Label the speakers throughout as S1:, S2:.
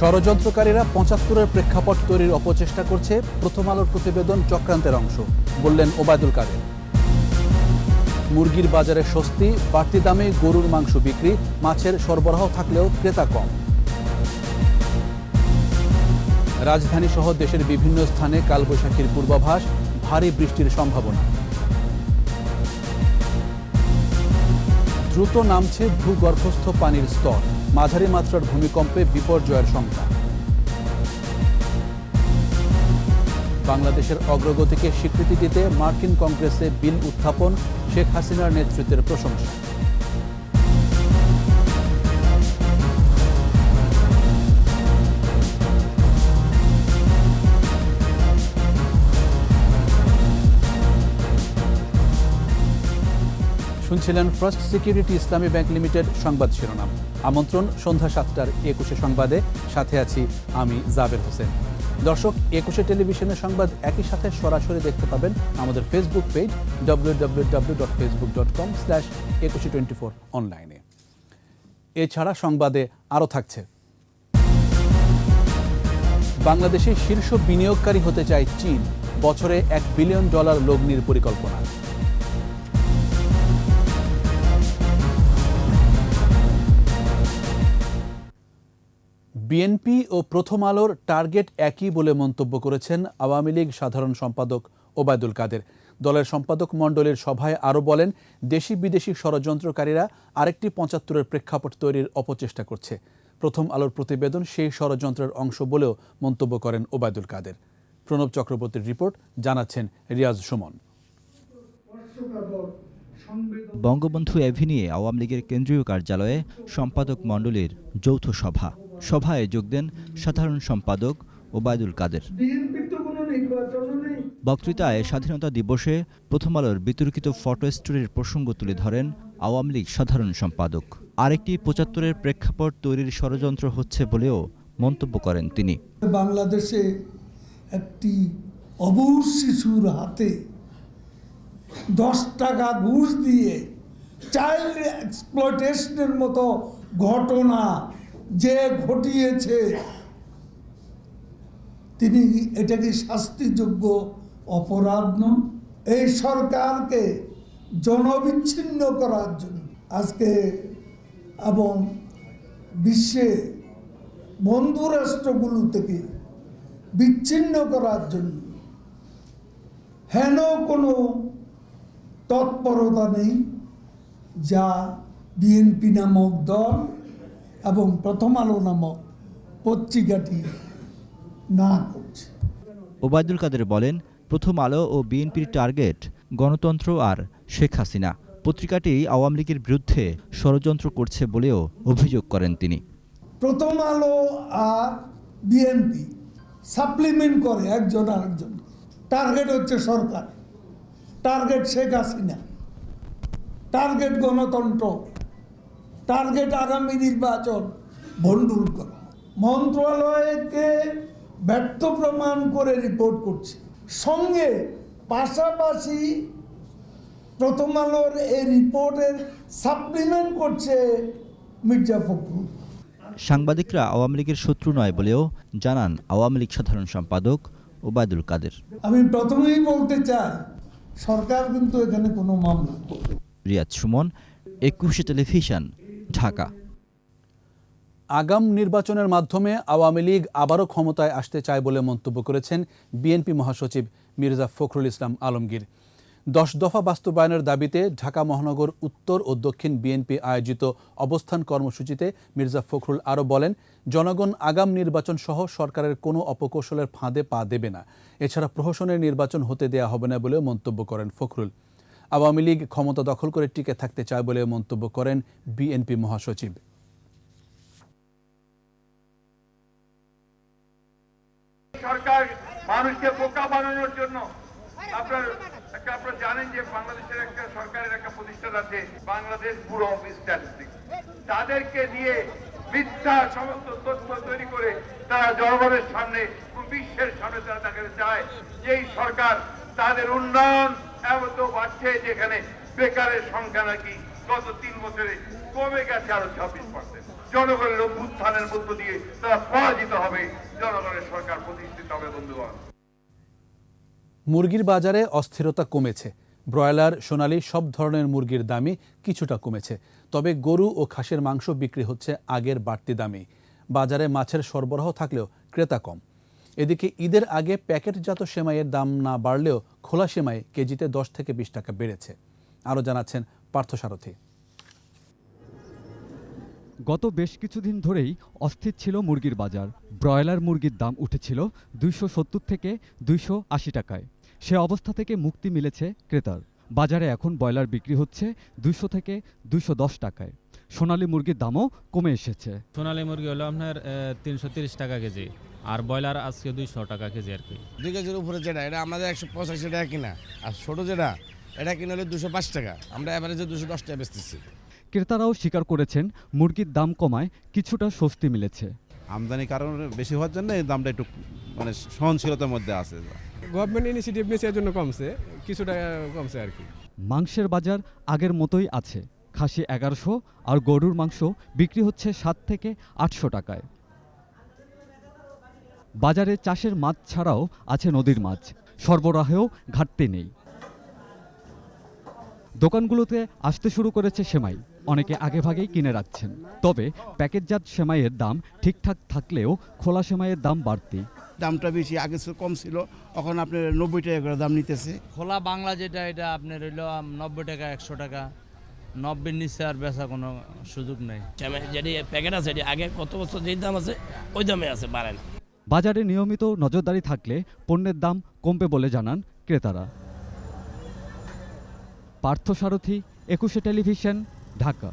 S1: ষড়যন্ত্রকারীরা ৭৫-এর প্রেক্ষাপট তৈরির অপচেষ্টা করছে, প্রথম আলোর প্রতিবেদন চক্রান্তের অংশ, বললেন ওবায়দুল কাদের। মুরগির বাজারে স্বস্তি, বাড়তি দামে গরুর মাংস বিক্রি, মাছের সরবরাহ থাকলেও ক্রেতা কম। রাজধানী সহ দেশের বিভিন্ন স্থানে কালবৈশাখীর পূর্বাভাস, ভারী বৃষ্টির সম্ভাবনা। দ্রুত নামছে ভূগর্ভস্থ পানির স্তর, মাঝারি মাত্রার ভূমিকম্পে বিপর্যয়ের শঙ্কা। বাংলাদেশের অগ্রগতিকে স্বীকৃতি দিতে মার্কিন কংগ্রেসে বিল উত্থাপন, শেখ হাসিনার নেতৃত্বের প্রশংসা। শুনছিলেন ফার্স্ট সিকিউরিটি ইসলামী ব্যাংক লিমিটেড সংবাদ শিরোনাম। আমন্ত্রণ সন্ধ্যা ৭টার ২১ সংবাদে, সাথে আছি আমি জাবের হোসেন। দর্শক, ২১ টেলিভিশনের সংবাদ একই সাথে সরাসরি দেখতে পাবেন আমাদের ফেসবুক পেজ www.facebook.com/2124 অনলাইনে। এছাড়া সংবাদে আরও থাকছে, বাংলাদেশে শীর্ষ বিনিয়োগকারী হতে চায় চীন, বছরে $1 বিলিয়ন লগ্নির পরিকল্পনা। বিএনপি ও প্রথম আলোর টার্গেট একই বলে মন্তব্য করেছেন আওয়ামী লীগ সাধারণ সম্পাদক ওবায়দুল কাদের। দলের সম্পাদক মণ্ডলীর সভায় আরও বলেন, দেশি বিদেশি ষড়যন্ত্রকারীরা আরেকটি ৭৫-এর প্রেক্ষাপট তৈরির অপচেষ্টা করছে। প্রথম আলোর প্রতিবেদন সেই ষড়যন্ত্রের অংশ বলেও মন্তব্য করেন ওবায়দুল কাদের। প্রণব চক্রবর্তীর রিপোর্ট, জানাচ্ছেন রিয়াজ সুমন।
S2: বঙ্গবন্ধু এভিনিউয়ে আওয়ামী লীগের কেন্দ্রীয় কার্যালয়ে সম্পাদক মণ্ডলীর যৌথ সভায় যোগ দেন সাধারণ সম্পাদক ওবায়দুল কাদের। বক্তৃতায় স্বাধীনতা দিবসে প্রথম আলোর বিতর্কিত ফটো স্টোরির প্রসঙ্গ তুলে ধরেন আওয়ামী লীগ সাধারণ সম্পাদক। আরেকটি ৭৫-এর প্রেক্ষাপট তৈরির ষড়যন্ত্র হচ্ছে বলেও মন্তব্য করেন তিনি।
S3: বাংলাদেশে একটি অবুঝ শিশুর হাতে 10 টাকা ঘুষ দিয়ে চাইল্ড এক্সপ্লয়টেশনের মতো ঘটনা যে ঘটিয়েছে, তিনি এটা কি শাস্তিযোগ্য অপরাধ নয়? এই সরকারকে জনবিচ্ছিন্ন করার জন্য আজকে এবং বিশ্বে বন্ধু রাষ্ট্রগুলো থেকে বিচ্ছিন্ন করার জন্য হেন কোনো তৎপরতা নেই, যা বিএনপি নামক দল এবং প্রথম আলো নামক পত্রিকাটি না করছে।
S2: ওবায়দুল কাদের বলেন, প্রথম আলো ও বিএনপির টার্গেট গণতন্ত্র আর শেখ হাসিনা। পত্রিকাটি আওয়ামী লীগের বিরুদ্ধে ষড়যন্ত্র করছে বলেও অভিযোগ করেন তিনি।
S3: প্রথম আলো আর বিএনপি সাপ্লিমেন্ট করে একজন আরেকজন। টার্গেট হচ্ছে সরকার, টার্গেট শেখ হাসিনা, টার্গেট গণতন্ত্র, টার্গেট আগামী নির্বাচন ভণ্ডুল করা। মন্ত্রণালয়কে ব্যর্থ প্রমাণ করে রিপোর্ট করছে, সঙ্গে পাশাপাশি প্রথম আলোর এই রিপোর্টের সাপ্লিমেন্ট করছে মির্জা ফখরুল।
S2: সাংবাদিকরা আওয়ামী লীগের শত্রু নয় বলেও জানান আওয়ামী লীগ সাধারণ সম্পাদক ওবায়দুল কাদের।
S3: আমি প্রথমেই বলতে চাই, সরকার কিন্তু এখানে কোনো মামলা করবে।
S2: রিয়াজ সুমন, ২১ টেলিভিশন, ঢাকা।
S1: আগাম নির্বাচনের মাধ্যমে আওয়ামী লীগ আবারও ক্ষমতায় আসতে চায় বলে মন্তব্য করেছেন বিএনপি মহাসচিব মির্জা ফখরুল ইসলাম আলমগীর। 10 দফা বাস্তবায়নের দাবিতে ঢাকা মহানগর উত্তর ও দক্ষিণ বিএনপি আয়োজিত অবস্থান কর্মসূচিতে মির্জা ফখরুল আরও বলেন, জনগণ আগাম নির্বাচন সহ সরকারের কোনো অপকৌশলের ফাঁদে পা দেবে না। এছাড়া প্রহসনের নির্বাচন হতে দেয়া হবে না বলেও মন্তব্য করেন ফখরুল। আওয়ামী লীগ ক্ষমতা দখল করে টিকে থাকতে চায় বলে মন্তব্য করেন বিএনপি মহাসচিব।
S4: সরকার মানুষকে বোকা বানানোর জন্য আপনারা জানেন যে বাংলাদেশের একটা সরকারের একটা প্রতিষ্ঠান আছে, বাংলাদেশ ব্যুরো অফ স্ট্যাটিস্টিক্স। তাদেরকে দিয়ে মিথ্যা সমস্ত তথ্য তৈরি করে তারা জনগণের সামনে, বিশ্বের সামনে তারা দেখাতে চায় যে এই সরকার তাদের উন্নয়ন এমন বাড়ছে, যেখানে বেকারের সংখ্যা নাকি গত 3 বছরে কমে গেছে আরো 26%। জনগণের অভ্যুত্থানের মধ্য দিয়ে তারা পরাজিত হবে, জনগণের সরকার প্রতিষ্ঠিত হবে। বন্ধুগণ,
S1: মুরগির বাজারে অস্থিরতা কমেছে। ব্রয়লার, সোনালী সব ধরনের মুরগির দামই কিছুটা কমেছে। তবে গরু ও খাসির মাংস বিক্রি হচ্ছে আগের বাড়তি দামেই। বাজারে মাছের সরবরাহ থাকলেও ক্রেতা কম। এদিকে ঈদের আগে প্যাকেটজাত সেমাইয়ের দাম না বাড়লেও খোলা সেমাই কেজিতে 10 থেকে 20 টাকা বেড়েছে। আরও জানাচ্ছেন পার্থসারথী।
S5: গত বেশ কিছুদিন ধরেই অস্থির ছিল মুরগির বাজার। ব্রয়লার মুরগির দাম উঠেছিল 270 থেকে 280 টাকায়। সে অবস্থা থেকে মুক্তি মিলেছে ক্রেতার। বাজারে এখন ব্রয়লার বিক্রি হচ্ছে 200 থেকে 210 টাকায়। সোনালী মুরগির দামও কমে এসেছে।
S6: সোনালী মুরগি হলো আপনার 330 টাকা কেজি, আর ব্রয়লার আজকে 200 টাকা কেজি আর কি।
S7: 2 কেজির উপরে যেটা, এটা আমাদের 185 টাকা কিনা, আর ছোট যেটা এটা কিনা হলে 205 টাকা। আমরা এভারেজে 210 টাকা বেচতেছি।
S5: ক্রেতারাও স্বীকার করেছেন মুরগির দাম কমায় কিছুটা স্বস্তি মিলেছে।
S8: আমদানি কারণ বেশি হওয়ার জন্য এই দামটা একটু সহনশীলতার মধ্যে আছে।
S9: গভর্নমেন্ট ইনিশিয়েটিভ নিয়েছে, এর জন্য কমছে, কিছুটা কমছে আর কি।
S5: মাংসের বাজার আগের মতোই আছে। খাসি 1100 আর গরুর মাংস বিক্রি হচ্ছে 7 থেকে 800 টাকায়। বাজারে চাষের মাছ ছাড়াও আছে নদীর মাছ। সরবরাহেও ঘাটতি নেই। দোকানগুলোতে আসতে শুরু করেছে সেমাই। অনেকে আগেভাগেই কিনে রাখছেন। তবে প্যাকেটজাত সেমাইয়ের দাম ঠিকঠাক থাকলেও খোলা সেমাইয়ের দাম বাড়তি।
S7: দামটা বেশি, আগে কম ছিল, এখন আপনার 90 টাকা করে দাম নিতেছে।
S10: খোলা বাংলা যেটা, এটা আপনার হইল 90 টাকা, 100 টাকা। 90-এর নিচে আর বেচা কোনো সুযোগ নেই।
S11: যেটি প্যাকেট আছে এটি আগে কত বছর যে দাম আছে ওই দামে আছে, বাড়ে না।
S5: বাজারে নিয়মিত নজরদারি থাকলে পণ্যের দাম কমবে বলে জানান ক্রেতারা। পার্থসারথী, 21 টেলিভিশন, ঢাকা।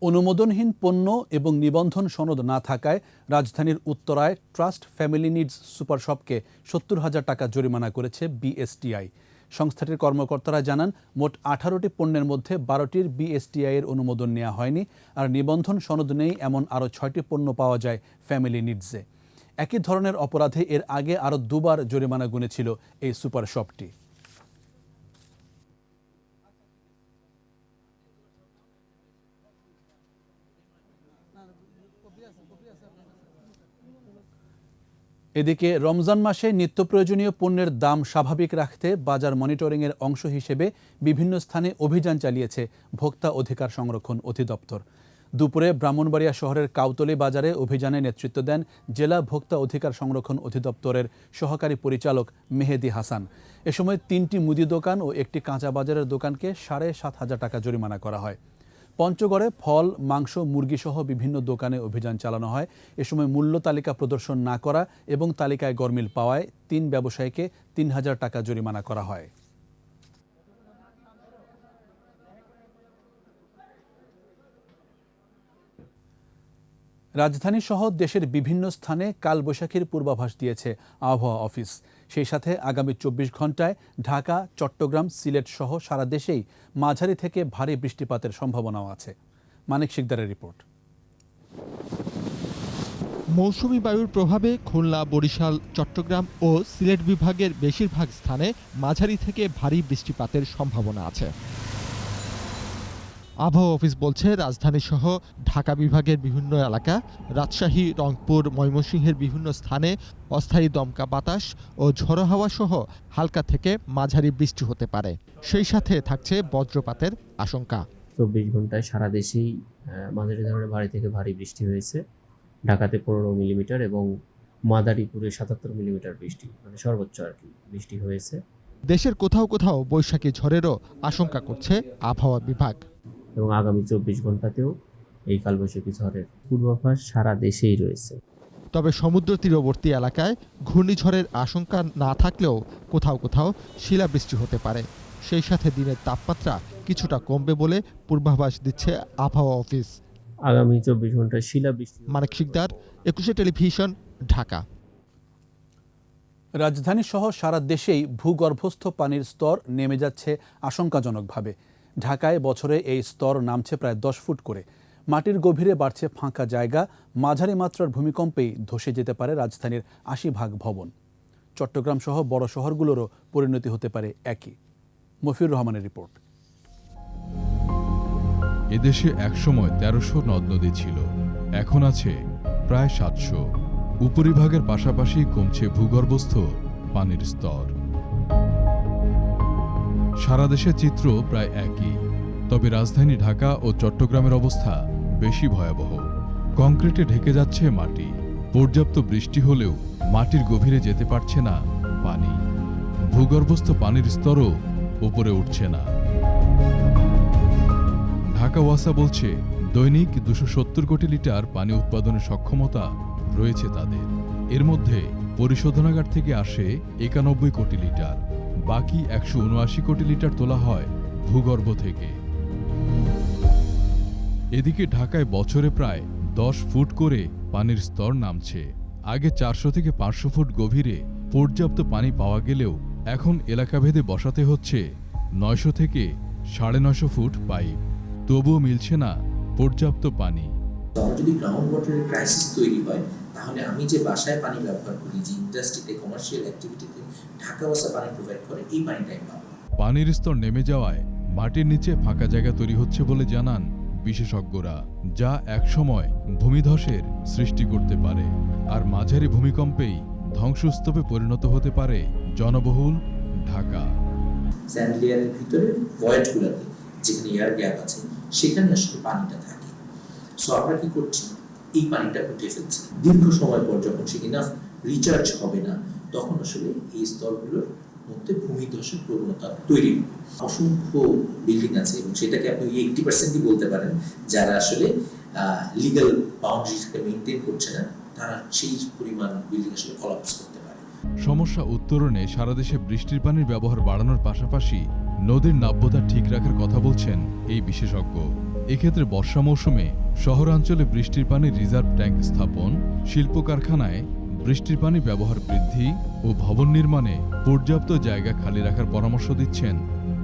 S1: অনুমোদনহীন পণ্য এবং নিবন্ধন সনদ না থাকায় রাজধানীর উত্তরায় ট্রাস্ট ফ্যামিলি নিডস সুপার শপকে 70,000 টাকা জরিমানা করেছে বিএসটিআই। সংস্থাটির কর্মকর্তারা জানান, মোট 18টি পণ্যের মধ্যে 12টির বিএসটিআই এর অনুমোদন নেওয়া হয়নি, আর নিবন্ধন সনদ নেই এমন আরও 6টি পণ্য পাওয়া যায় ফ্যামিলি নিডসে। একই ধরনের অপরাধে এর আগে আরও 2বার জরিমানা গুনেছিল এই সুপার শপটি। এদিকে রমজান মাসে নিত্য প্রয়োজনীয় পণ্যের দাম স্বাভাবিক রাখতে বাজার মনিটরিংয়ের অংশ হিসেবে বিভিন্ন স্থানে অভিযান চালিয়েছে ভোক্তা অধিকার সংরক্ষণ অধিদপ্তর। দুপুরে ব্রাহ্মণবাড়িয়া শহরের কাউতলী বাজারে অভিযানে নেতৃত্ব দেন জেলা ভোক্তা অধিকার সংরক্ষণ অধিদপ্তরের সহকারী পরিচালক মেহেদি হাসান। এ সময় 3টি মুদি দোকান ও একটি কাঁচা বাজারের দোকানকে 7,500 টাকা জরিমানা করা হয়। পঞ্চগড়ে ফল, মাংস, মুরগিসহ বিভিন্ন দোকানে অভিযান চালানো হয়। এ সময় মূল্য তালিকা প্রদর্শন না করা এবং তালিকায় গরমিল পাওয়ায় 3 ব্যবসায়ীকে 3,000 টাকা জরিমানা করা হয়। রাজধানী সহ দেশের বিভিন্ন স্থানে কালবৈশাখীর পূর্বাভাস দিয়েছে আবহাওয়া অফিস। সেই সাথে আগামী 24 ঘন্টায় ঢাকা, চট্টগ্রাম, সিলেট সহ সারা দেশেই মাঝারি থেকে ভারী বৃষ্টিপাতের সম্ভাবনাও আছে। মানিক শিকদারের রিপোর্ট।
S12: মৌসুমী বায়ুর প্রভাবে খুলনা, বরিশাল, চট্টগ্রাম ও সিলেট বিভাগের বেশিরভাগ স্থানে মাঝারি থেকে ভারী বৃষ্টিপাতের সম্ভাবনা আছে। আবহাওয়া অফিস বলছে, রাজধানী সহ ঢাকা বিভাগের বিভিন্ন এলাকা, রাজশাহী, রংপুর, ময়মনসিংহের বিভিন্ন স্থানে অস্থায়ী দমকা বাতাস ও ঝোড়ো হাওয়া সহ হালকা থেকে মাঝারি বৃষ্টি হতে পারে। সেই সাথে থাকছে বজ্রপাতের আশঙ্কা।
S13: 24 ঘন্টায় সারা দেশেই মাঝারি ধরনের ভারী থেকে ভারী বৃষ্টি হয়েছে। ঢাকাতে 15 মিলিমিটার এবং মাদারীপুরে 77 মিলিমিটার বৃষ্টি, মানে সর্বোচ্চ আর কি বৃষ্টি হয়েছে।
S12: দেশের কোথাও কোথাও বৈশাখী ঝড়েরও আশঙ্কা করছে আবহাওয়া বিভাগ।
S13: এবং আগামী 24 ঘন্টাতেও এই কালবৈশাখী ঝড়ের পূর্বাভাস সারা দেশেই রয়েছে।
S12: তবে সমুদ্র তীরবর্তী এলাকায় ঘূর্ণিঝড়ের আশঙ্কা না থাকলেও কোথাও কোথাও শিলাবৃষ্টি হতে পারে। সেই সাথে দিনের তাপমাত্রা কিছুটা কমবে বলে পূর্বাভাস দিচ্ছে আবহাওয়া অফিস।
S13: আগামী 24 ঘন্টায় শিলাবৃষ্টি।
S12: মানিক শিকদার, 21 টেলিভিশন, ঢাকা।
S1: রাজধানী সহ সারা দেশেই ভূগর্ভস্থ পানির স্তর নেমে যাচ্ছে আশঙ্কাজনকভাবে। ঢাকায় বছরে এই স্তর নামছে প্রায় 10 ফুট করে। মাটির গভীরে বাড়ছে ফাঁকা জায়গা। মাঝারি মাত্রার ভূমিকম্পেই ধসে যেতে পারে রাজধানীর 80% ভবন। চট্টগ্রাম সহ বড় শহরগুলোরও পরিণতি হতে পারে একই। মফিউর রহমানের রিপোর্ট।
S14: এদেশে একসময় ১৩০০ নদ নদী ছিল, এখন আছে প্রায় ৭০০। উপরিভাগের পাশাপাশি কমছে ভূগর্ভস্থ পানির স্তর। সারা দেশের চিত্র প্রায় একই, তবে রাজধানী ঢাকা ও চট্টগ্রামের অবস্থা বেশি ভয়াবহ। কংক্রিটে ঢেকে যাচ্ছে মাটি, পর্যাপ্ত বৃষ্টি হলেও মাটির গভীরে যেতে পারছে না পানি। ভূগর্ভস্থ পানির স্তরও উপরে উঠছে না। ঢাকা ওয়াসা বলছে দৈনিক ২৭০ কোটি লিটার পানি উৎপাদনের সক্ষমতা রয়েছে তাদের। এর মধ্যে পরিশোধনাগার থেকে আসে ৯১ কোটি লিটার, বাকি ১৭৯ কোটি লিটার তোলা হয় ভূগর্ভ থেকে। এদিকে ঢাকায় বছরে প্রায় ১০ ফুট করে পানির স্তর নামছে। আগে ৪০০ থেকে ৫০০ ফুট গভীরে পর্যাপ্ত পানি পাওয়া গেলেও এখন এলাকাভেদে বসাতে হচ্ছে ৯০০ থেকে ৯৫০ ফুট পাইপ, তবুও মিলছে না পর্যাপ্ত পানি।
S15: যদি গ্রাউন্ড ওয়াটারের ক্রাইসিস তৈরি হয়, তাহলে আমি যে বাসায় পানি ব্যবহার করি, যে ইন্ডাস্ট্রিতে, কমার্শিয়াল অ্যাক্টিভিটিতে ঢাকা ওয়াসা পানি প্রোভাইড করে, এই পানিটাই পাবো।
S14: পানির স্তর নেমে যাওয়ায় মাটির নিচে ফাঁকা জায়গা তৈরি হচ্ছে বলে জানান বিশেষজ্ঞরা, যা একসময় ভূমিধসের সৃষ্টি করতে পারে। আর মাঝারি ভূমিকম্পেই ধ্বংসস্তূপে পরিণত হতে পারে জনবহুল ঢাকা।
S15: স্যান্ড লেয়ারের ভিতরে ভয়েডগুলোতে যেখানে এয়ার গ্যাপ আছে, সেখানে আসলে পানিটা থাকে। সো আমরা কি করছি, এই পানিটা উঠে ফেলছি। দীর্ঘ সময় পর যখন সে ইনাফ রিচার্জ হবে না, তখন আসলে এই স্তরগুলোর মধ্যে ভূমিধসের প্রবণতা তৈরি হবে। অসংখ্য বিল্ডিং আছে এবং সেটাকে আপনি 80%ই বলতে পারেন, যারা আসলে লিগ্যাল বাউন্ডারিকে মেইনটেইন করছে না, তারা সেই পরিমাণ বিল্ডিং আসলে কলাপস করতে পারে।
S14: সমস্যা উত্তরণে সারা দেশে বৃষ্টির পানির ব্যবহার বাড়ানোর পাশাপাশি নদীর নাব্যতা ঠিক রাখার কথা বলছেন এই বিশেষজ্ঞ। এক্ষেত্রে বর্ষা মৌসুমে শহরাঞ্চলে বৃষ্টির পানির রিজার্ভ ট্যাঙ্ক স্থাপন, শিল্প কারখানায় বৃষ্টির পানি ব্যবহার বৃদ্ধি ও ভবন নির্মাণে পর্যাপ্ত জায়গা খালি রাখার পরামর্শ দিচ্ছেন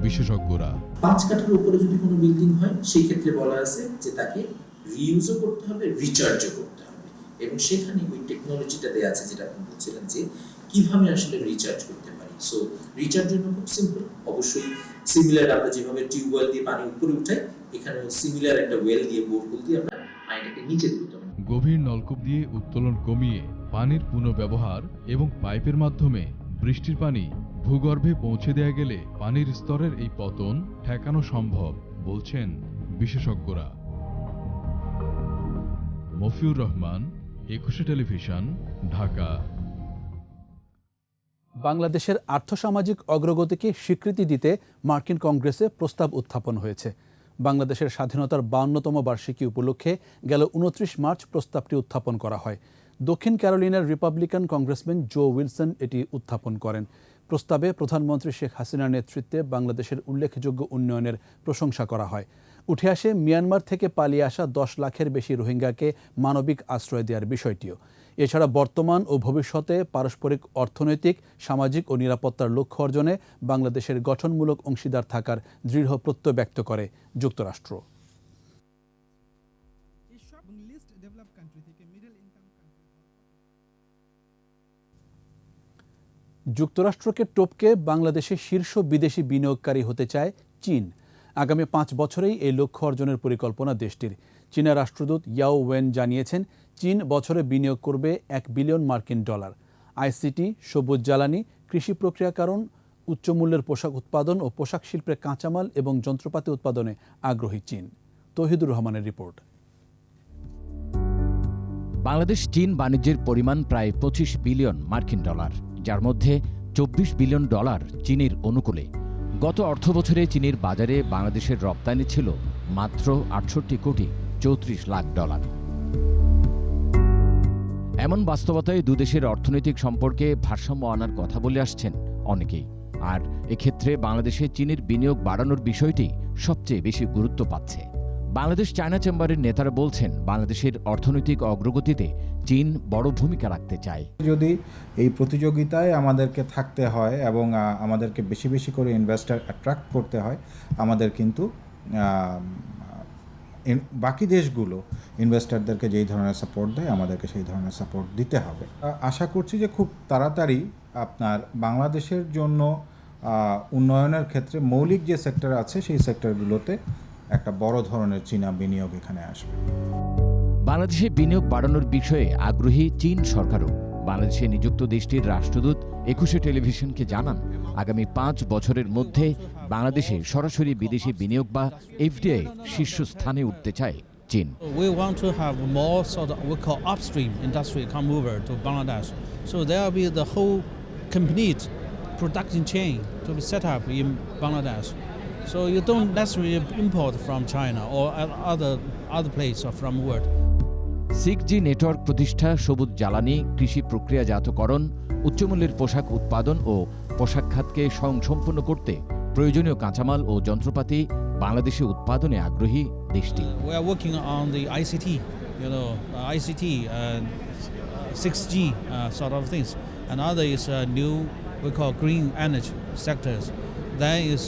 S14: বিশেষজ্ঞরা।
S15: 5 কাঠার উপরে যদি কোনো বিল্ডিং হয়, সেই ক্ষেত্রে বলা আছে যে তাকে রিইউজও করতে হবে, রিচার্জও করতে হবে। এবং সেখানে ওই টেকনোলজিটা দেয়া আছে, যেটা আপনি বলছিলেন যে কিভাবে আসলে রিচার্জ করতে পারি। সো রিচার্জ জন্য খুব সিম্পল, অবশ্যই সিমিলার আমরা যেভাবে টিউবওয়েল দিয়ে পানি উপরে উঠাই, এখানেও সিমিলার একটা ওয়েল দিয়ে, বোরহোল দিয়ে আমরা পানিটাকে নিচে তুলতে হবে।
S14: গভীর নলকূপ দিয়ে উত্তোলন কমিয়ে পানির পুনঃব্যবহার এবং পাইপের মাধ্যমে বৃষ্টির পানি ভূগর্ভে পৌঁছে দেয়া গেলে পানির স্তরের এই পতন ঠেকানো সম্ভব বলছেন বিশেষজ্ঞরা। মফিউর রহমান, একুশে টেলিভিশন, ঢাকা।
S1: বাংলাদেশের আর্থসামাজিক অগ্রগতিকে স্বীকৃতি দিতে মার্কিন কংগ্রেসে প্রস্তাব উত্থাপন হয়েছে। বাংলাদেশের স্বাধীনতার 52তম বার্ষিকী উপলক্ষে গেল 29 মার্চ প্রস্তাবটি উত্থাপন করা হয়। দক্ষিণ ক্যারোলিনার রিপাবলিকান কংগ্রেসম্যান জো উইলসন এটি উত্থাপন করেন। প্রস্তাবে প্রধানমন্ত্রী শেখ হাসিনার নেতৃত্বে বাংলাদেশের উল্লেখযোগ্য উন্নয়নের প্রশংসা করা হয়। উঠে আসে মিয়ানমার থেকে পালিয়ে আসা 10 লাখের বেশি রোহিঙ্গাকে মানবিক আশ্রয় দেওয়ার বিষয়টিও। এছাড়া বর্তমান ও ভবিষ্যতে পারস্পরিক অর্থনৈতিক, সামাজিক ও নিরাপত্তার লক্ষ্য অর্জনে বাংলাদেশের গঠনমূলক অংশীদার থাকার দৃঢ় প্রত্যয় ব্যক্ত করে যুক্তরাষ্ট্র। যুক্তরাষ্ট্রকে টপকে বাংলাদেশে শীর্ষ বিদেশি বিনিয়োগকারী হতে চায় চীন। আগামী 5 বছরেই এই লক্ষ্য অর্জনের পরিকল্পনা দেশটির। চীনের রাষ্ট্রদূত ইয়াও ওয়েন জানিয়েছেন, চীন বছরে বিনিয়োগ করবে $1 বিলিয়ন মার্কিন। আইসিটি, সবুজ জ্বালানি, কৃষি প্রক্রিয়াকরণ, উচ্চমূল্যের পোশাক উৎপাদন ও পোশাক শিল্পের কাঁচামাল এবং যন্ত্রপাতি উৎপাদনে আগ্রহী চীন। তৌহিদুর রহমানের রিপোর্ট।
S16: বাংলাদেশ চীন বাণিজ্যের পরিমাণ প্রায় $25 বিলিয়ন মার্কিন, যার মধ্যে $24 বিলিয়ন চীনের অনুকূলে। গত অর্থবছরে চীনের বাজারে বাংলাদেশের রপ্তানি ছিল মাত্র $68,34,00,000। এমন বাস্তবতায় দুদেশের অর্থনৈতিক সম্পর্কে ভারসাম্য আনার কথা বলে আসছেন অনেকেই। আর এক্ষেত্রে বাংলাদেশে চীনের বিনিয়োগ বাড়ানোর বিষয়টি সবচেয়ে বেশি গুরুত্ব পাচ্ছে। বাংলাদেশ চায়না চেম্বারের নেতারা বলছেন, বাংলাদেশের অর্থনৈতিক অগ্রগতিতে চীন বড় ভূমিকা রাখতে চায়।
S17: যদি এই প্রতিযোগিতায় আমাদেরকে থাকতে হয় এবং আমাদেরকে বেশি বেশি করে ইনভেস্টর অ্যাট্রাক্ট করতে হয়, আমাদের কিন্তু বাকি দেশগুলো ইনভেস্টরদেরকে যেই ধরনের সাপোর্ট দেয়, আমাদেরকে সেই ধরনের সাপোর্ট দিতে হবে। আশা করছি যে খুব তাড়াতাড়ি আপনার বাংলাদেশের জন্য উন্নয়নের ক্ষেত্রে মৌলিক যে সেক্টর আছে, সেই সেক্টরগুলোতে একটা বড় ধরনের চীনা বিনিয়োগ এখানে আসবে।
S16: বাংলাদেশে বিনিয়োগ বাড়ানোর বিষয়ে আগ্রহী চীন সরকারও। বাংলাদেশে নিযুক্ত দেশটির রাষ্ট্রদূত 21 টেলিভিশনকে জানান, আগামী 5 বছরের মধ্যে বাংলাদেশে সরাসরি বিদেশি বিনিয়োগ বা এফডিআই শীর্ষস্থানে উঠতে চায় চীন।
S18: We want to have more sort of we call upstream industry come over to Bangladesh. So there will be the whole complete production chain to be set up in Bangladesh. So you don't necessarily import from China or other place or from world.
S16: 6G network প্রতিষ্ঠা, সবুজ জ্বালানি, কৃষি প্রক্রিয়াজাতকরণ, উচ্চমূল্যের পোশাক উৎপাদন ও পোশাক খাতকে স্বয়ংসম্পূর্ণ করতে প্রয়োজনীয় কাঁচামাল ও যন্ত্রপাতি বাংলাদেশে উৎপাদনে আগ্রহী দেশটি।
S18: We are working on the ICT, ICT, 6G sort of things. Another is new we call green energy sectors. Then is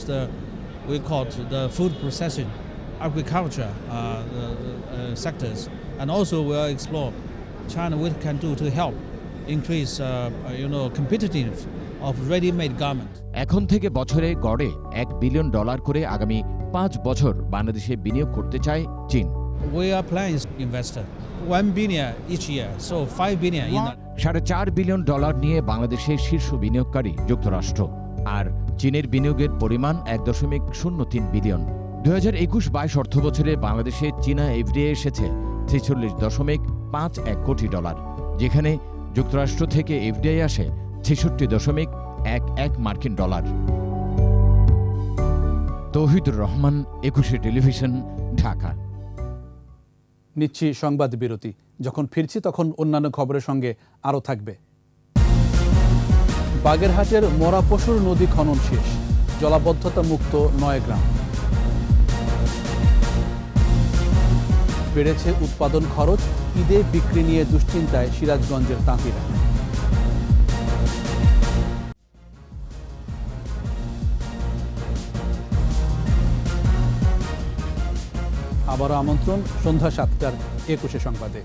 S18: we call the food processing, agriculture sectors. And also we will explore China what it can do to help increase competitiveness of ready-made garment.
S16: এখন থেকে বছরে গড়ে $1 billion করে আগামী 5 বছর বাংলাদেশে বিনিয়োগ করতে চায় চীন।
S18: We are planning to invest $1 billion each year, so $5 billion in the
S16: $4.5 billion নিয়ে বাংলাদেশের শীর্ষ বিনিয়োগকারী যুক্তরাষ্ট্র, আর চীনের বিনিয়োগের পরিমাণ 1.03 বিলিয়ন। 2021-22 অর্থবছরে বাংলাদেশে চীনা এফডিআই এসেছে $46.51 কোটি, যেখানে যুক্তরাষ্ট্র থেকে এফডিআই আসে $66.11 মার্কিন ডলার। তৌহিদুর রহমান, 21 টেলিভিশন, ঢাকা।
S1: নিচ্ছি সংবাদ বিরতি। যখন ফিরছি তখন অন্যান্য খবরের সঙ্গে আরও থাকবে। বাগেরহাটের মরা পশুর নদী খনন শেষ, জলাবদ্ধতা মুক্ত 9 গ্রাম। বেড়েছে উৎপাদন খরচ, ঈদে বিক্রি নিয়ে দুশ্চিন্তায় সিরাজগঞ্জের তাঁতিরা। আবারও আমন্ত্রণ সন্ধ্যা 7টার 21 সংবাদে।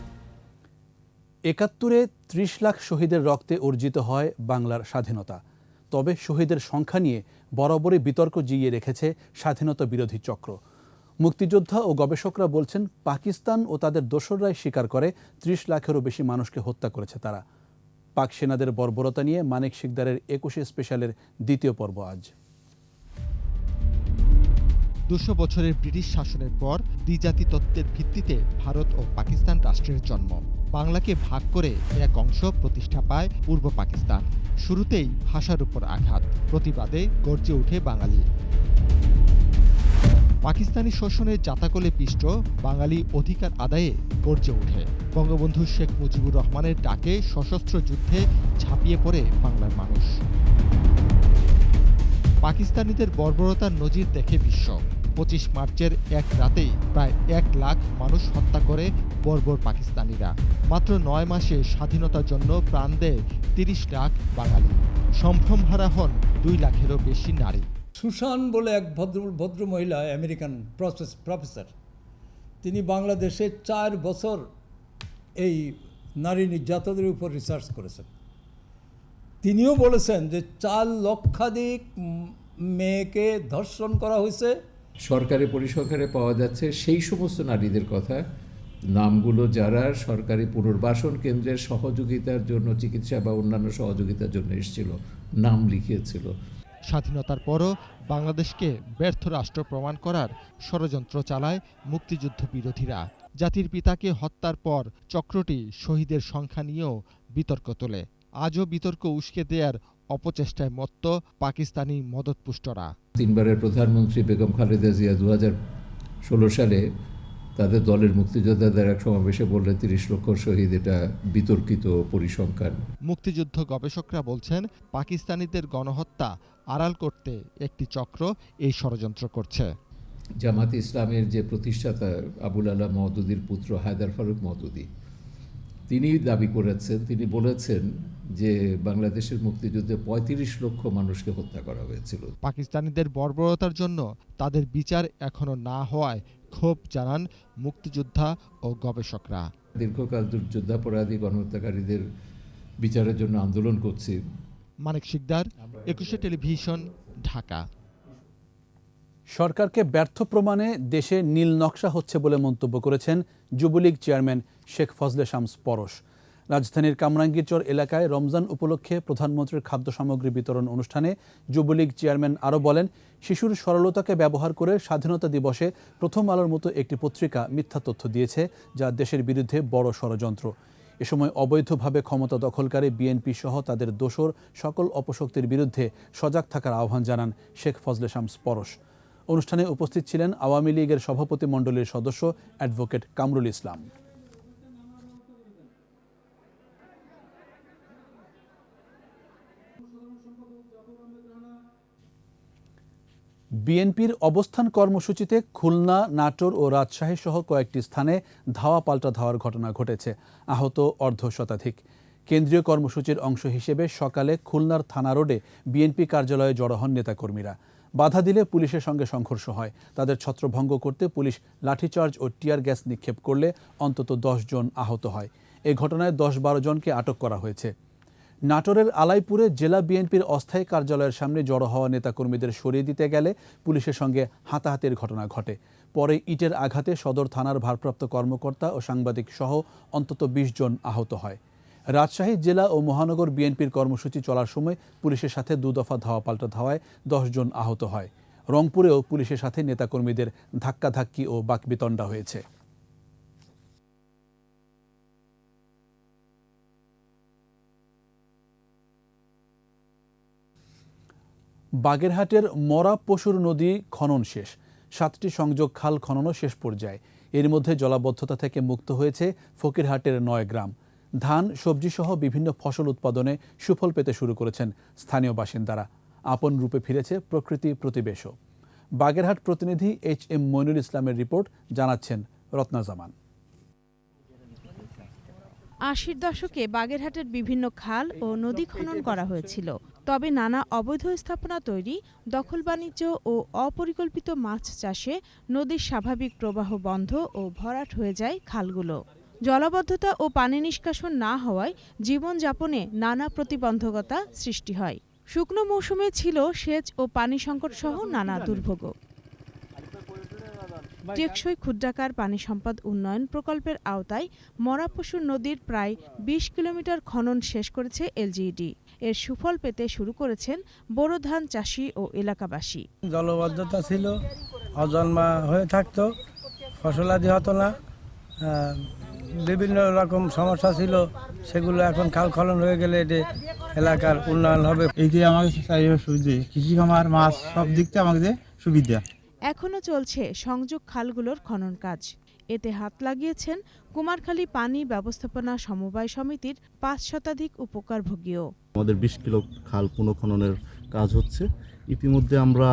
S1: 71-এ 30 লাখ শহীদের রক্তে অর্জিত হয় বাংলার স্বাধীনতা। তবে শহীদের সংখ্যা নিয়ে বরাবরই বিতর্ক জিইয়ে রেখেছে স্বাধীনতা বিরোধী চক্র। মুক্তিযোদ্ধা ও গবেষকরা বলছেন, পাকিস্তান ও তাদের দোসররাই স্বীকার করে 30 লাখেরও বেশি মানুষকে হত্যা করেছে তারা। পাক সেনাদের বর্বরতা নিয়ে মানিক শিকদারের 21 স্পেশালের দ্বিতীয় পর্ব আজ।
S12: 200 বছরের ব্রিটিশ শাসনের পর দ্বিজাতি তত্ত্বের ভিত্তিতে ভারত ও পাকিস্তান রাষ্ট্রের জন্ম। বাংলাকে ভাগ করে এক অংশ প্রতিষ্ঠা পায় পূর্ব পাকিস্তান। শুরুতেই ভাষার উপর আঘাত, প্রতিবাদে গর্জে ওঠে বাঙালি। পাকিস্তানি শোষণের জাতাকলে পিষ্ট বাঙালি অধিকার আদায়ে গর্জে ওঠে। বঙ্গবন্ধু শেখ মুজিবুর রহমানের ডাকে সশস্ত্র যুদ্ধে ঝাঁপিয়ে পড়ে বাংলার মানুষ। পাকিস্তানিদের বর্বরতার নজির দেখে বিশ্ব। 25 মার্চের এক রাতেই প্রায় 1 লাখ মানুষ হত্যা করে বর্বর পাকিস্তানিরা। মাত্র 9 মাসে স্বাধীনতার জন্য প্রাণ দেয় 30 লাখ বাঙালি। সম্ভ্রমহারা হন 2 লাখেরও বেশি নারী।
S3: সুশান বলে এক ভদ্র মহিলা, আমেরিকান প্রফেসর, তিনি বাংলাদেশে 4 বছর এই নারী নির্যাতনের উপর রিসার্চ করেছেন। তিনিও বলেছেন যে 4 লক্ষাধিক মেয়েকে ধর্ষণ করা হয়েছে।
S19: সরকারি পরিসংখ্যানে পাওয়া যাচ্ছে সেই সমস্ত নারীদের কথা, নামগুলো যারা সরকারি পুনর্বাসন কেন্দ্রের সহযোগিতার জন্য, চিকিৎসা বা অন্যান্য সহযোগিতার জন্য এসেছিল, নাম লিখিয়েছিল।
S12: স্বাধীনতার পরও বাংলাদেশকে ব্যর্থ রাষ্ট্র প্রমাণ করার ষড়যন্ত্র চালায় মুক্তিযুদ্ধ বিরোধীরা। জাতির পিতাকে হত্যার পর চক্রটি শহীদের সংখ্যা নিয়েও বিতর্ক তোলে। আজও বিতর্ক উস্কে দেওয়ার অপচেষ্টায় মত্ত পাকিস্তানি মদতপুষ্টরা।
S19: 3 বারের প্রধানমন্ত্রী বেগম খালেদা জিয়া 2016 সালে তাদের দলের মুক্তিযোদ্ধাদের এক সমাবেশে বললেন 30 লক্ষ শহীদ এটা বিতর্কিত পরিসংখ্যান।
S12: মুক্তিযুদ্ধ গবেষকরা বলছেন, পাকিস্তানিদের গণহত্যা আড়াল করতে একটি চক্র এই ষড়যন্ত্র করছে।
S19: জামাত ইসলামের যে প্রতিষ্ঠাতা আবুল আলা মওদুদির পুত্র হায়দার ফারুক মওদুদি, তিনি দাবি করেছেন, তিনি বলেছেন যে বাংলাদেশের মুক্তিযুদ্ধে 35 লক্ষ মানুষকে হত্যা করা হয়েছিল।
S12: পাকিস্তানিদের বর্বরতার জন্য তাদের বিচার এখনো না হওয়ায় ক্ষোভ জানান মুক্তিযোদ্ধা ও গবেষকরা।
S19: দীর্ঘকাল যুদ্ধাপরাধী গণহত্যাকারীদের বিচারের জন্য আন্দোলন করছি।
S12: মানিক শিকদার, 21 টেলিভিশন, ঢাকা।
S1: সরকারকে ব্যর্থ প্রমাণে দেশে নীল নকশা হচ্ছে বলে মন্তব্য করেছেন যুবলীগ চেয়ারম্যান শেখ ফজলে শামস পরশ। রাজধানীর কামরাঙ্গীরচর এলাকায় রমজান উপলক্ষে প্রধানমন্ত্রীর খাদ্য সামগ্রী বিতরণ অনুষ্ঠানে যুবলীগ চেয়ারম্যান আরও বলেন, শিশুর সরলতাকে ব্যবহার করে স্বাধীনতা দিবসে প্রথম আলোর মতো একটি পত্রিকা মিথ্যা তথ্য দিয়েছে, যা দেশের বিরুদ্ধে বড় ষড়যন্ত্র। এ সময় অবৈধভাবে ক্ষমতা দখলকারী বিএনপি সহ তাদের দোসর সকল অপশক্তির বিরুদ্ধে সজাগ থাকার আহ্বান জানান শেখ ফজলে শামস পরশ। অনুষ্ঠানে উপস্থিত ছিলেন আওয়ামী লীগের সভাপতিমণ্ডলীর সদস্য অ্যাডভোকেট কামরুল ইসলাম। বিএনপির অবস্থান কর্মসূচিতে খুলনা, নাটোর ও রাজশাহী সহ কয়েকটি স্থানে ধাওয়া পাল্টা ধাওয়ার ঘটনা ঘটেছে। আহত অর্ধশতাধিক। কেন্দ্রীয় কর্মসূচির অংশ হিসেবে সকালে খুলনার থানা রোডে বিএনপি কার্যালয়ে জড়ো হন নেতাকর্মীরা। বাধা দিলে পুলিশের সঙ্গে সংঘর্ষ হয়। তাদের ছত্রভঙ্গ করতে পুলিশ লাঠিচার্জ ও টিয়ার গ্যাস নিক্ষেপ করলে অন্তত 10 জন আহত হয়। এ ঘটনায় 10-12 জনকে আটক করা হয়েছে। নাটোরের আলাইপুরে জেলা বিএনপির অস্থায়ী কার্যালয়ের সামনে জড়ো হওয়া নেতাকর্মীদের সরিয়ে দিতে গেলে পুলিশের সঙ্গে হাতাহাতির ঘটনা ঘটে। পরে ইটের আঘাতে সদর থানার ভারপ্রাপ্ত কর্মকর্তা ও সাংবাদিক সহ অন্তত 20 জন আহত হয়। রাজশাহী জেলা ও মহানগর বিএনপির কর্মসূচি চলার সময় পুলিশের সাথে 2 দফা ধাওয়া পাল্টা ধাওয়ায় 10 জন আহত হয়। রংপুরেও পুলিশের সাথে নেতাকর্মীদের ধাক্কাধাক্কি ও বাকবিতণ্ডা হয়েছে। বাগেরহাটের মরা পশুর নদী খনন শেষ। 7টি সংযোগ খাল খননও শেষ পর্যায়ে। এর মধ্যে জলাবদ্ধতা থেকে মুক্ত হয়েছে ফকিরহাটের 9 গ্রাম। ধান, সবজি সহ বিভিন্ন ফসল উৎপাদনে সুফল পেতে শুরু করেছেন স্থানীয় বাসিন্দারা। আপন রূপে ফিরেছে প্রকৃতি প্রতিবেশও। বাগেরহাট প্রতিনিধি HM মইনুল ইসলামের রিপোর্ট, জানাচ্ছেন রত্না জামান।
S20: 80-র দশকে বাগেরহাটের বিভিন্ন খাল ও নদী খনন করা হয়েছিল। তবে নানা অবৈধ স্থাপনা তৈরি, দখল বাণিজ্য ও অপরিকল্পিত মাছ চাষে নদীর স্বাভাবিক প্রবাহ বন্ধ ও ভরাট হয়ে যায় খালগুলো। জলাবদ্ধতা ও পানি নিষ্কাশন না হওয়ায় জীবনযাপনে নানা প্রতিবন্ধকতা সৃষ্টি হয়। শুকনো মৌসুমে ছিল সেচ ও পানি সংকট সহ নানা দুর্ভোগ। টেকসই ক্ষুদ্রাকার পানি সম্পদ উন্নয়ন প্রকল্পের আওতায় মরা পশুর নদীর প্রায় 20 কিলোমিটার খনন শেষ করেছে এলজিইডি। এর সুফল পেতে শুরু করেছেন বোরো ধান চাষি ও এলাকাবাসী।
S21: জলবদ্ধতা ছিল, অজন্মা হয়ে থাকতো, ফসলাদি হতো না, বিভিন্ন রকম সমস্যা ছিল। সেগুলো এখন খাল খনন হয়ে গেলে এটি এলাকার উন্নয়ন হবে।
S22: এইটি আমাকে সুবিধা, কৃষি খামার, মাছ সব দিক থেকে আমাকে সুবিধা।
S20: এখনও চলছে সংযোগ খালগুলোর খনন কাজ। এতে হাত লাগিয়েছেন কুমারখালী পানি ব্যবস্থাপনা সমবায় সমিতির 5 শতাধিক উপকারভোগীও।
S23: আমাদের 20 কিলো খাল পুনঃখননের কাজ হচ্ছে। ইতিমধ্যে আমরা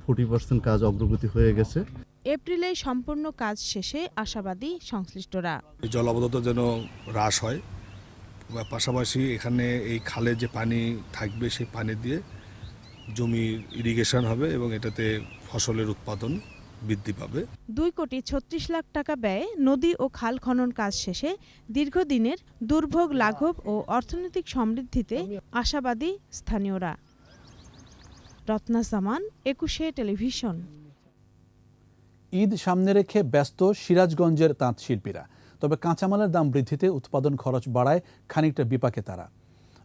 S23: 40% কাজ অগ্রগতি হয়ে গেছে।
S20: এপ্রিলে সম্পূর্ণ কাজ শেষে আশাবাদী সংশ্লিষ্টরা।
S24: জলাবদ্ধতা যেন হ্রাস হয়, পাশাপাশি এখানে এই খালে যে পানি থাকবে সেই পানি দিয়ে জমি ইরিগেশন হবে এবং এটাতে ফসলের উৎপাদন বৃদ্ধি পাবে।
S20: 2,36 লাখ টাকা ব্যয়ে নদী ও খাল খনন কাজ শেষে দীর্ঘদিনের দুর্ভোগ লাঘব ও অর্থনৈতিক সমৃদ্ধিতে আশাবাদী স্থানীয়রা। রত্না জামান, 21 টেলিভিশন।
S1: ঈদ সামনে রেখে ব্যস্ত সিরাজগঞ্জের তাঁত শিল্পীরা। তবে কাঁচামালের দাম বৃদ্ধিতে উৎপাদন খরচ বাড়ায় খানিকটা বিপাকে তারা।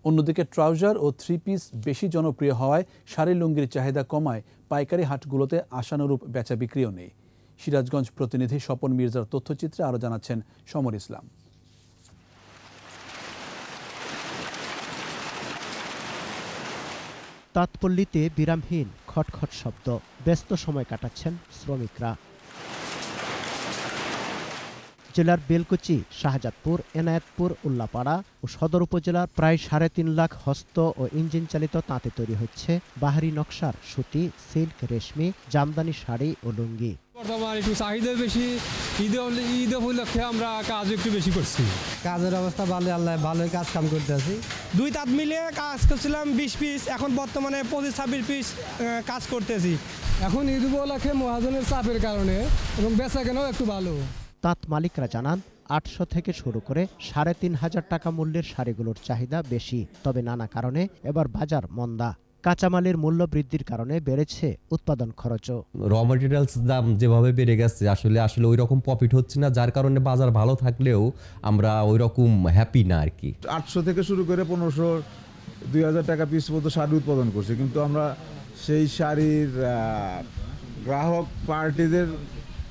S1: অন্যদিকে ট্রাউজার ও 3 পিস বেশি জনপ্রিয় হওয়ায় শাড়ি লুঙ্গির চাহিদা কমায় পাইকারি হাটগুলোতে আশানুরূপ বেচা বিক্রিও নেই। সিরাজগঞ্জ প্রতিনিধি স্বপন মির্জার তথ্যচিত্রে আরও জানাচ্ছেন সমর ইসলাম।
S25: তাঁতপল্লীতে বিরামহীন খটখট শব্দ, ব্যস্ত সময় কাটাচ্ছেন শ্রমিকরা। জেলার বেলকুচি, শাহজাদপুর, এনায়েতপুর, উল্লাপাড়া ও সদর উপজেলার প্রায় 3.5 লাখ হস্ত ও ইঞ্জিন চালিত তাঁতে তৈরি হচ্ছে বাহারি নকশার সুতি, সিল্ক, রেশমি, জামদানি শাড়ি ও লুঙ্গি।
S9: বর্তমানে একটু চাহিদা বেশি, ঈদ উপলক্ষে আমরা কাজ একটু বেশি করছি।
S26: কাজের অবস্থা ভালো, আল্লাহ ভালোই কাজ কাম করতে আছি।
S27: 2 তাঁত মিলে কাজ করছিলাম 20 পিস, এখন বর্তমানে 25-26 পিস কাজ করতেছি।
S9: এখন ঈদ উপলক্ষে মহাজনের চাপের কারণে এবং বেচাকেনাও একটু ভালো।
S25: তাঁত মালিকরা জানান 800 থেকে শুরু করে 3,500 টাকা মূল্যের শাড়িগুলোর চাহিদা বেশি। তবে নানা কারণে এবার বাজার মন্দা। কাঁচামালের মূল্য বৃদ্ধির কারণে বেড়েছে উৎপাদন খরচও।
S2: র ম্যাটেরিয়ালস দাম যেভাবে বেড়ে গেছে আসলে ওই রকম প্রফিট হচ্ছে না, যার কারণে বাজার ভালো থাকলেও আমরা ওই রকম হ্যাপি না আর কি।
S4: 800 থেকে শুরু করে 1500 2000 টাকা পিস মতো শাড়ি উৎপাদন করছে, কিন্তু আমরা সেই শাড়ির গ্রাহক পার্টিদের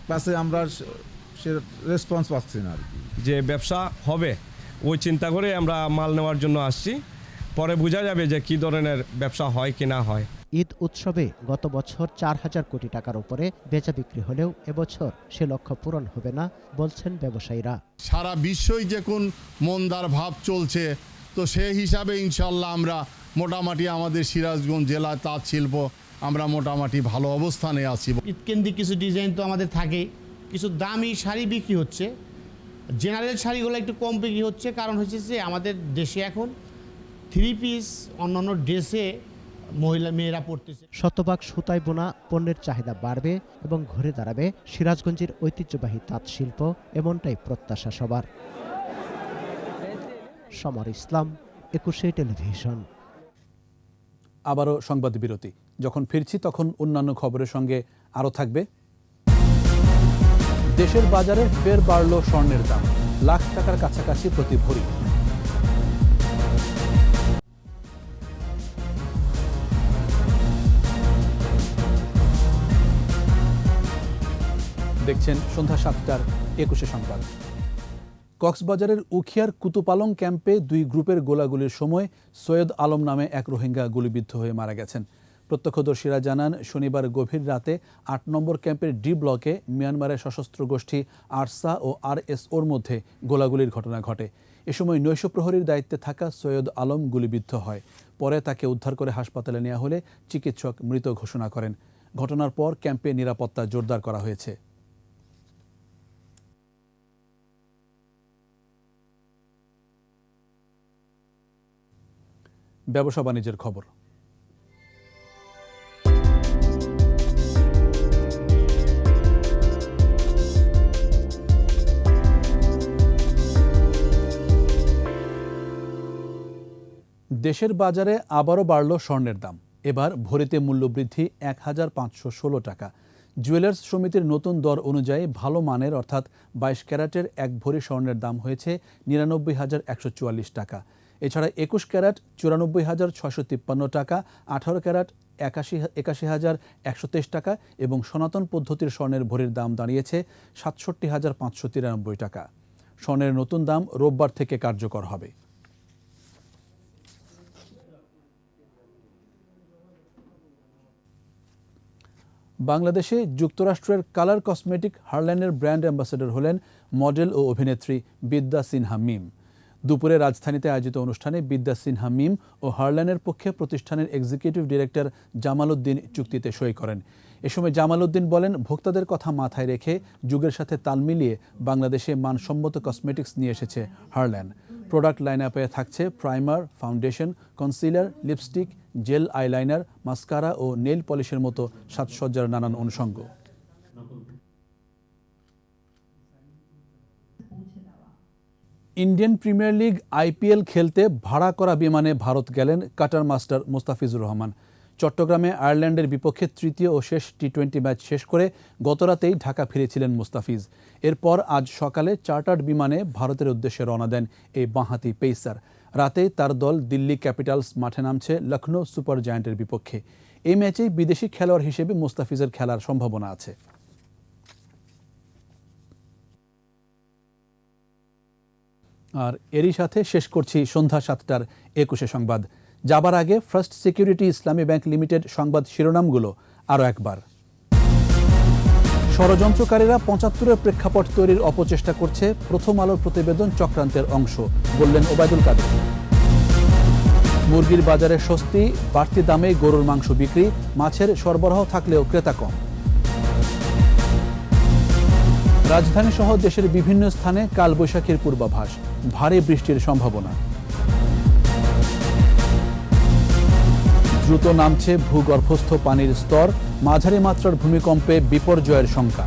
S4: কাছে আমরা সে রেসপন্স পাচ্ছি না আর কি।
S6: যে ব্যবসা হবে ওই চিন্তা করে আমরা মাল নেওয়ার জন্য আসছি, পরে বোঝা যাবে যে কি ধরনের ব্যবসা হয় কি না হয়।
S25: ঈদ উৎসবে গত বছর 4000 কোটি টাকার উপরে বেচা বিক্রি হলেও এবছর সে লক্ষ্য পূরণ হবে না বলছেন ব্যবসায়ীরা।
S7: সারা বিশ্বই যে কোন মন্দার ভাব চলছে, তো সেই হিসাবে ইনশাল্লাহ আমরা মোটামুটি আমাদের সিরাজগঞ্জ জেলায় তাঁত শিল্প আমরা মোটামুটি ভালো অবস্থানে আছি।
S8: ঈদকেন্দ্রিক কিছু ডিজাইন তো আমাদের থাকে, কিছু দামি শাড়ি বিক্রি হচ্ছে, জেনারেল শাড়িগুলো একটু কম বিক্রি হচ্ছে, কারণ হচ্ছে যে আমাদের দেশে এখন 3 পিস অন্যান্য ড্রেসে মেয়েরা পড়তেছে।
S25: শতভাগ সুতায় বোনা পণ্যের চাহিদা বাড়বে এবং ঘুরে দাঁড়াবে সিরাজগঞ্জের ঐতিহ্যবাহী তাঁত শিল্প, এমনটাই প্রত্যাশা সবার। সমর ইসলাম, 21 টেলিভিশন।
S1: আবারও সংবাদ বিরতি। যখন ফিরছি তখন অন্যান্য খবরের সঙ্গে আরও থাকবে। দেশের বাজারে ফের বাড়ল স্বর্ণের দাম, লাখ টাকার কাছাকাছি প্রতি ভরি। দেখছেন সন্ধ্যা 7টার 21 সংবাদ। কক্সবাজারের উখিয়ার কুতুপালং ক্যাম্পে 2 গ্রুপের গোলাগুলির সময় সৈয়দ আলম নামে এক রোহিঙ্গা গুলিবিদ্ধ হয়ে মারা গেছেন। প্রত্যক্ষদর্শীরা জানান, শনিবার গভীর রাতে 8 নম্বর ক্যাম্পের ডি ব্লকে মিয়ানমারের সশস্ত্র গোষ্ঠী আরসা ও আরএসওর মধ্যে গোলাগুলির ঘটনা ঘটে। এ সময় নৈশ প্রহরীর দায়িত্বে থাকা সৈয়দ আলম গুলিবিদ্ধ হয়। পরে তাকে উদ্ধার করে হাসপাতালে নেওয়া হলে চিকিৎসক মৃত ঘোষণা করেন। ঘটনার পর ক্যাম্পে নিরাপত্তা জোরদার করা হয়েছে। ব্যবসা বাণিজ্যের খবর। দেশের বাজারে আবারও বাড়ল স্বর্ণের দাম। এবার ভরিতে মূল্যবৃদ্ধি 1516 টাকা। জুয়েলার্স সমিতির নতুন দর অনুযায়ী ভালো মানের অর্থাৎ 22 ক্যারেটের 1 ভরি স্বর্ণের দাম হয়েছে 99,144 টাকা। এছাড়া 21 ক্যারেট 94,653 টাকা, 18 ক্যারেট 81,123 টাকা এবং সনাতন পদ্ধতির স্বর্ণের ভরির দাম দাঁড়িয়েছে 67,593 টাকা। স্বর্ণের নতুন দাম রোববার থেকে কার্যকর হবে। বাংলাদেশে যুক্তরাষ্ট্রের কালার কসমেটিক হারল্যান্ডের ব্র্যান্ড অ্যাম্বাসেডর হলেন মডেল ও অভিনেত্রী বিদ্যা সিনহা মিম। দুপুরে রাজধানীতে আয়োজিত অনুষ্ঠানে বিদ্যা সিনহা মিম ও হারল্যান্ডের পক্ষে প্রতিষ্ঠানের এক্সিকিউটিভ ডিরেক্টর জামাল উদ্দিন চুক্তিতে সই করেন। এ সময় জামাল উদ্দিন বলেন, ভোক্তাদের কথা মাথায় রেখে যুগের সাথে তাল মিলিয়ে বাংলাদেশে মানসম্মত কসমেটিক্স নিয়ে এসেছে হারল্যান্ড। প্রোডাক্ট লাইন আপে থাকছে primer, foundation, concealer, lipstick, gel eyeliner, mascara ও নেইল পলিশের মতো সাজসজ্জার নানান অনুষঙ্গ। ইন্ডিয়ান প্রিমিয়ার লিগ আইপিএল খেলতে ভাড়া করা বিমানে ভারত গেলেন কাটার মাস্টার মুস্তাফিজুর রহমান। চট্টগ্রামে আয়ারল্যান্ডের বিপক্ষে তৃতীয় ও শেষ টি20 ম্যাচ শেষ করে গতরাতেই ঢাকা ফিরেছিলেন মুস্তাফিজ। এরপর আজ সকালে চার্টার্ড বিমানে ভারতের উদ্দেশ্যে রওনা দেন এই বাঁহাতি পেসার। রাতেই তার দল দিল্লি ক্যাপিটালস মাঠে নামছে লখনৌ সুপার জায়ান্টের বিপক্ষে। এই ম্যাচেই বিদেশি খেলোয়াড় হিসেবে মুস্তাফিজের খেলার সম্ভাবনা আছে। আর এরই সাথে শেষ করছি সন্ধ্যা 7টার 21 সংবাদ। যাবার আগে ফার্স্ট সিকিউরিটি ইসলামী ব্যাংক লিমিটেড সংবাদ শিরোনামগুলো আরও একবার। ষড়যন্ত্রকারীরা 75-এর প্রেক্ষাপট তৈরির অপচেষ্টা করছে, প্রথম আলোর প্রতিবেদন চক্রান্তের অংশ, বললেন ওবায়দুল কাদের। মুরগির বাজারে স্বস্তি, বাড়তি দামে গরুর মাংস বিক্রি, মাছের সরবরাহ থাকলেও ক্রেতা কম। রাজধানী সহ দেশের বিভিন্ন স্থানে কালবৈশাখীর পূর্বাভাস, ভারী বৃষ্টির সম্ভাবনা। দ্রুত নামছে ভূগর্ভস্থ পানির স্তর, মাঝারি মাত্রার ভূমিকম্পে বিপর্যয়ের শঙ্কা।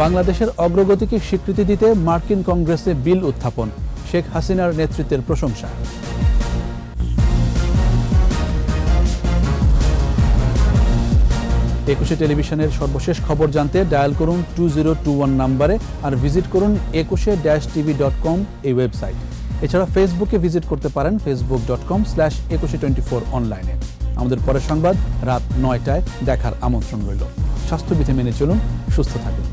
S1: বাংলাদেশের অগ্রগতিকে স্বীকৃতি দিতে মার্কিন কংগ্রেসে বিল উত্থাপন, শেখ হাসিনার নেতৃত্বের প্রশংসা। একুশে টেলিভিশনের সর্বশেষ খবর জানতে ডায়াল করুন 2021 নম্বরে আর ভিজিট করুন ekushe-tv.com এই ওয়েবসাইট। এছাড়া ফেসবুকে ভিজিট করতে পারেন facebook.com/ekushe24 অনলাইনে। আমাদের পরের সংবাদ রাত 9টায় দেখার আমন্ত্রণ রইল। স্বাস্থ্যবিধি মেনে চলুন, সুস্থ থাকুন।